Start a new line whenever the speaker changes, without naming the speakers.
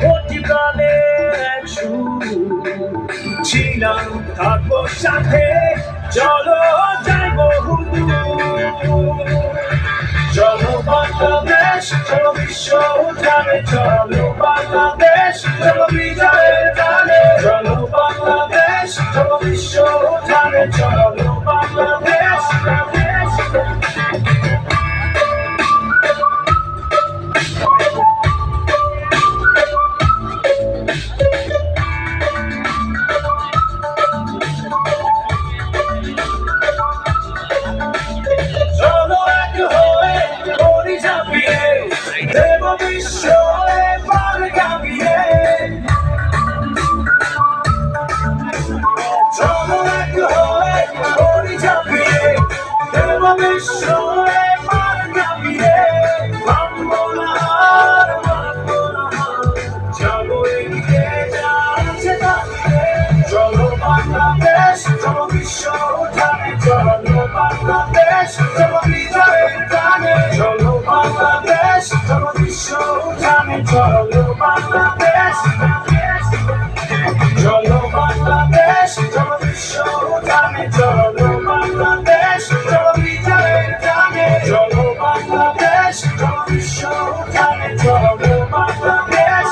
অতি প্রাণে এক সুর ছিলাম থাকবো সাথে, চলো যাই বহুদূর। চলো বাংলাদেশ, চলো বিশ্ব উঠানে, চলো বাংলাদেশ, চলো বিজয়ের গানে। চলো বাংলাদেশ, চলো বিশ্ব উঠানে, চলো বাংলাদেশ। চলো এক হয়ে করি ঝাঁপিয়ে, দেব বিশ্ব এবার কাঁপিয়ে। চলো এক হয়ে করি ঝাঁপিয়ে, দেব বিশ্ব এবার কাঁপিয়ে। ভাঙবো না হার, মানবো না হার, যাবো এগিয়ে যাচ্ছে দাঁড়িয়ে। চলো বাংলাদেশ, চলো বিশ্ব উঠানে, চলো বাংলাদেশ, চলো বিজয়ের গানে। চলো বাংলাদেশ, চলো বিশ্ব উঠানে, চলো বাংলাদেশ। চলো বাংলাদেশ, চলো বিশ্ব উঠানে, চলো বাংলাদেশ, চলো বিজয়ের গানে। চলো বাংলাদেশ, চলো বিশ্ব উঠানে, চলো বাংলাদেশ।